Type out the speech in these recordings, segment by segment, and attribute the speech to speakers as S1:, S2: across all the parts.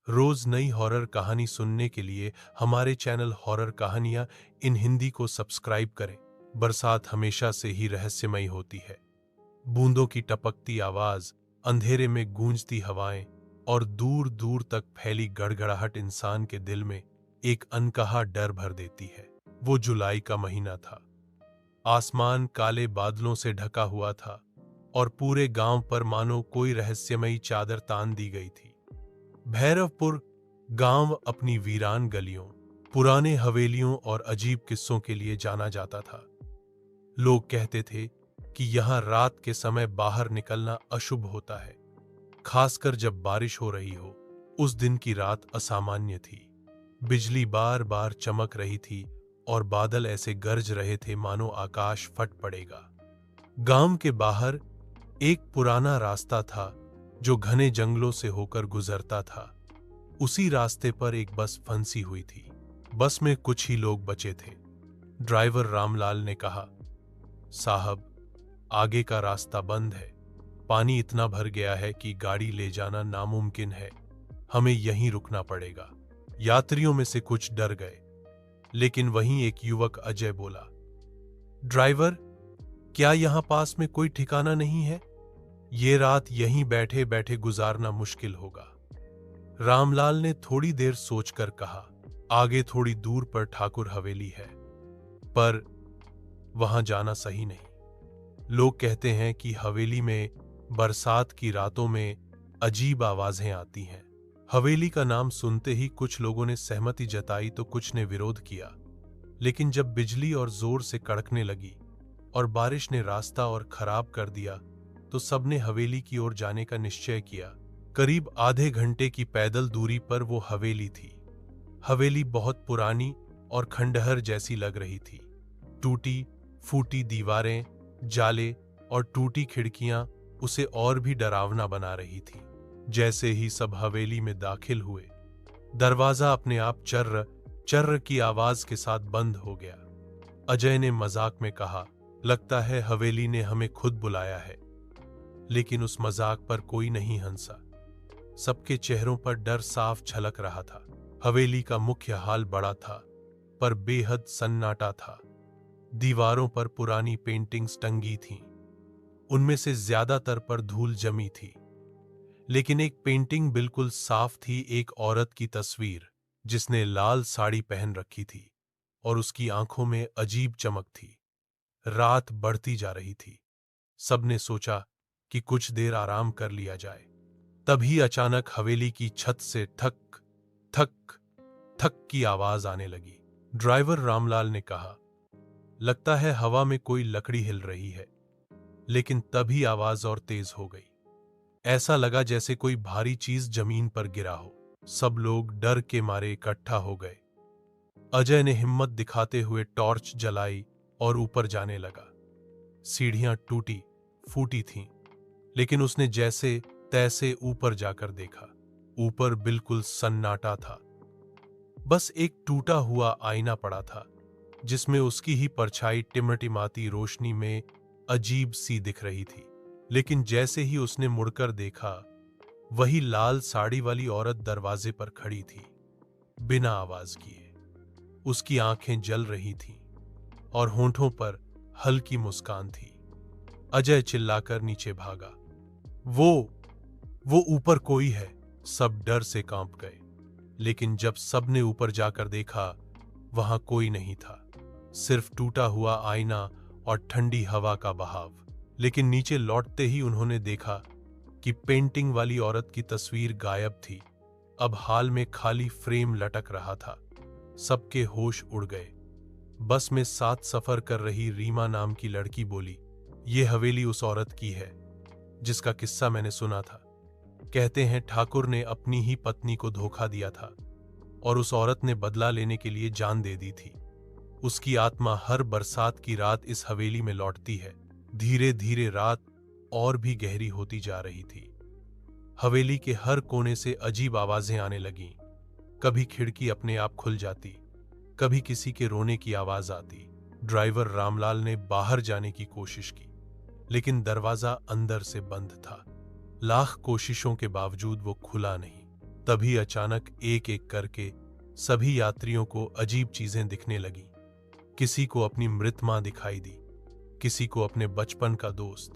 S1: रोज नई हॉरर कहानी सुनने के लिए हमारे चैनल हॉरर कहानियां इन हिंदी को सब्सक्राइब करें। बरसात हमेशा से ही रहस्यमयी होती है। बूंदों की टपकती आवाज, अंधेरे में गूंजती हवाएं और दूर दूर तक फैली गड़गड़ाहट इंसान के दिल में एक अनकहा डर भर देती है। वो जुलाई का महीना था। आसमान काले बादलों से ढका हुआ था और पूरे गांव पर मानो कोई रहस्यमयी चादर तान दी गई थी। भैरवपुर गांव अपनी वीरान गलियों, पुराने हवेलियों और अजीब किस्सों के लिए जाना जाता था। लोग कहते थे कि यहां रात के समय बाहर निकलना अशुभ होता है, खासकर जब बारिश हो रही हो। उस दिन की रात असामान्य थी। बिजली बार बार चमक रही थी और बादल ऐसे गरज रहे थे मानो आकाश फट पड़ेगा। गांव के बाहर एक पुराना रास्ता था जो घने जंगलों से होकर गुजरता था। उसी रास्ते पर एक बस फंसी हुई थी। बस में कुछ ही लोग बचे थे। ड्राइवर रामलाल ने कहा, साहब, आगे का रास्ता बंद है। पानी इतना भर गया है कि गाड़ी ले जाना नामुमकिन है। हमें यहीं रुकना पड़ेगा। यात्रियों में से कुछ डर गए, लेकिन वहीं एक युवक अजय बोला, ड्राइवर, क्या यहां पास में कोई ठिकाना नहीं है? ये रात यहीं बैठे बैठे गुजारना मुश्किल होगा। रामलाल ने थोड़ी देर सोचकर कहा, आगे थोड़ी दूर पर ठाकुर हवेली है, पर वहां जाना सही नहीं। लोग कहते हैं कि हवेली में बरसात की रातों में अजीब आवाजें आती हैं। हवेली का नाम सुनते ही कुछ लोगों ने सहमति जताई तो कुछ ने विरोध किया। लेकिन जब बिजली और जोर से कड़कने लगी और बारिश ने रास्ता और खराब कर दिया, तो सबने हवेली की ओर जाने का निश्चय किया। करीब आधे घंटे की पैदल दूरी पर वो हवेली थी। हवेली बहुत पुरानी और खंडहर जैसी लग रही थी। टूटी फूटी दीवारें, जाले और टूटी खिड़कियां उसे और भी डरावना बना रही थी। जैसे ही सब हवेली में दाखिल हुए, दरवाजा अपने आप चर्र चर्र की आवाज के साथ बंद हो गया। अजय ने मजाक में कहा, लगता है हवेली ने हमें खुद बुलाया है। लेकिन उस मजाक पर कोई नहीं हंसा। सबके चेहरों पर डर साफ झलक रहा था। हवेली का मुख्य हाल बड़ा था, पर बेहद सन्नाटा था। दीवारों पर पुरानी पेंटिंग्स टंगी थीं। उनमें से ज्यादातर पर धूल जमी थी, लेकिन एक पेंटिंग बिल्कुल साफ थी, एक औरत की तस्वीर जिसने लाल साड़ी पहन रखी थी और उसकी आंखों में अजीब चमक थी। रात बढ़ती जा रही थी। सबने सोचा कि कुछ देर आराम कर लिया जाए। तभी अचानक हवेली की छत से ठक ठक ठक की आवाज आने लगी। ड्राइवर रामलाल ने कहा, लगता है हवा में कोई लकड़ी हिल रही है। लेकिन तभी आवाज और तेज हो गई। ऐसा लगा जैसे कोई भारी चीज जमीन पर गिरा हो। सब लोग डर के मारे इकट्ठा हो गए। अजय ने हिम्मत दिखाते हुए टॉर्च जलाई और ऊपर जाने लगा। सीढ़ियां टूटी फूटी थीं, लेकिन उसने जैसे तैसे ऊपर जाकर देखा। ऊपर बिल्कुल सन्नाटा था। बस एक टूटा हुआ आईना पड़ा था, जिसमें उसकी ही परछाई टिमटिमाती रोशनी में अजीब सी दिख रही थी। लेकिन जैसे ही उसने मुड़कर देखा, वही लाल साड़ी वाली औरत दरवाजे पर खड़ी थी, बिना आवाज किए। उसकी आंखें जल रही थीं और होंठों पर हल्की मुस्कान थी। अजय चिल्लाकर नीचे भागा, वो ऊपर कोई है। सब डर से कांप गए। लेकिन जब सबने ऊपर जाकर देखा, वहां कोई नहीं था, सिर्फ टूटा हुआ आईना और ठंडी हवा का बहाव। लेकिन नीचे लौटते ही उन्होंने देखा कि पेंटिंग वाली औरत की तस्वीर गायब थी। अब हाल में खाली फ्रेम लटक रहा था। सबके होश उड़ गए। बस में साथ सफर कर रही रीमा नाम की लड़की बोली, ये हवेली उस औरत की है जिसका किस्सा मैंने सुना था। कहते हैं ठाकुर ने अपनी ही पत्नी को धोखा दिया था और उस औरत ने बदला लेने के लिए जान दे दी थी। उसकी आत्मा हर बरसात की रात इस हवेली में लौटती है। धीरे धीरे रात और भी गहरी होती जा रही थी। हवेली के हर कोने से अजीब आवाजें आने लगीं। कभी खिड़की अपने आप खुल जाती, कभी किसी के रोने की आवाज आती। ड्राइवर रामलाल ने बाहर जाने की कोशिश की, लेकिन दरवाजा अंदर से बंद था। लाख कोशिशों के बावजूद वो खुला नहीं। तभी अचानक एक एक करके सभी यात्रियों को अजीब चीजें दिखने लगी। किसी को अपनी मृत मां दिखाई दी, किसी को अपने बचपन का दोस्त,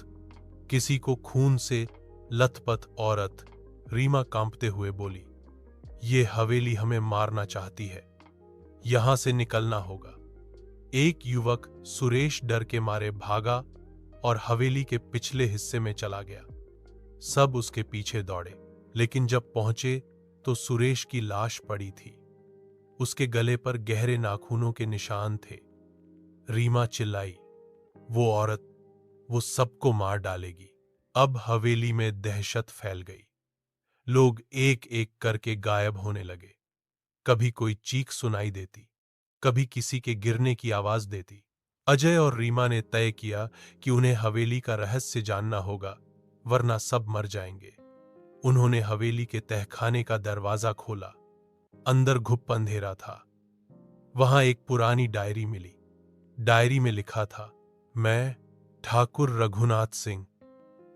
S1: किसी को खून से लथपथ औरत। रीमा कांपते हुए बोली, ये हवेली हमें मारना चाहती है, यहां से निकलना होगा। एक युवक सुरेश डर के मारे भागा और हवेली के पिछले हिस्से में चला गया। सब उसके पीछे दौड़े, लेकिन जब पहुंचे तो सुरेश की लाश पड़ी थी। उसके गले पर गहरे नाखूनों के निशान थे। रीमा चिल्लाई, वो औरत, वो सबको मार डालेगी। अब हवेली में दहशत फैल गई। लोग एक एक करके गायब होने लगे। कभी कोई चीख सुनाई देती, कभी किसी के गिरने की आवाज देती। अजय और रीमा ने तय किया कि उन्हें हवेली का रहस्य जानना होगा, वरना सब मर जाएंगे। उन्होंने हवेली के तहखाने का दरवाजा खोला। अंदर घुप अंधेरा था। वहां एक पुरानी डायरी मिली। डायरी में लिखा था, मैं ठाकुर रघुनाथ सिंह,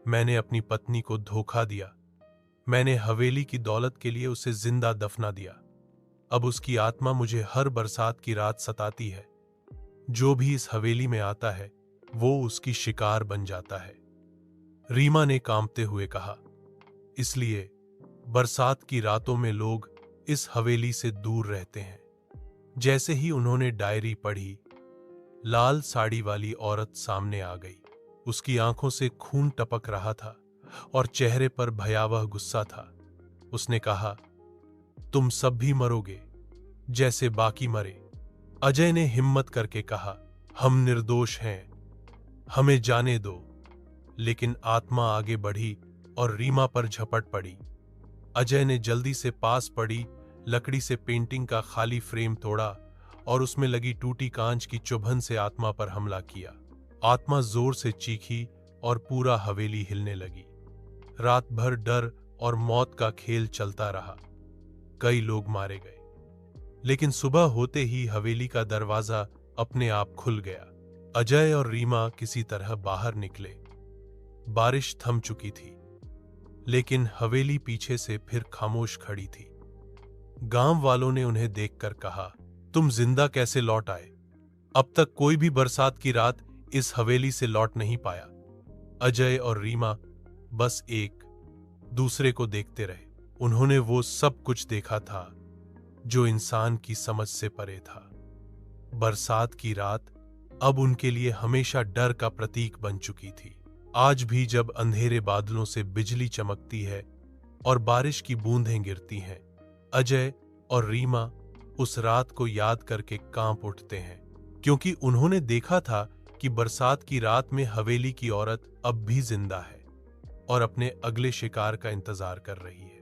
S1: मैंने अपनी पत्नी को धोखा दिया। मैंने हवेली की दौलत के लिए उसे जिंदा दफना दिया। अब उसकी आत्मा मुझे हर बरसात की रात सताती है। जो भी इस हवेली में आता है वो उसकी शिकार बन जाता है। रीमा ने कांपते हुए कहा, इसलिए बरसात की रातों में लोग इस हवेली से दूर रहते हैं। जैसे ही उन्होंने डायरी पढ़ी, लाल साड़ी वाली औरत सामने आ गई। उसकी आंखों से खून टपक रहा था और चेहरे पर भयावह गुस्सा था। उसने कहा, तुम सब भी मरोगे जैसे बाकी मरे। अजय ने हिम्मत करके कहा, हम निर्दोष हैं, हमें जाने दो। लेकिन आत्मा आगे बढ़ी और रीमा पर झपट पड़ी। अजय ने जल्दी से पास पड़ी लकड़ी से पेंटिंग का खाली फ्रेम तोड़ा और उसमें लगी टूटी कांच की चुभन से आत्मा पर हमला किया। आत्मा जोर से चीखी और पूरा हवेली हिलने लगी। रात भर डर और मौत का खेल चलता रहा। कई लोग मारे गए, लेकिन सुबह होते ही हवेली का दरवाजा अपने आप खुल गया। अजय और रीमा किसी तरह बाहर निकले। बारिश थम चुकी थी, लेकिन हवेली पीछे से फिर खामोश खड़ी थी। गांव वालों ने उन्हें देखकर कहा, तुम जिंदा कैसे लौट आए? अब तक कोई भी बरसात की रात इस हवेली से लौट नहीं पाया। अजय और रीमा बस एक दूसरे को देखते रहे। उन्होंने वो सब कुछ देखा था जो इंसान की समझ से परे था। बरसात की रात अब उनके लिए हमेशा डर का प्रतीक बन चुकी थी। आज भी जब अंधेरे बादलों से बिजली चमकती है और बारिश की बूंदें गिरती हैं, अजय और रीमा उस रात को याद करके कांप उठते हैं, क्योंकि उन्होंने देखा था कि बरसात की रात में हवेली की औरत अब भी जिंदा है और अपने अगले शिकार का इंतजार कर रही है।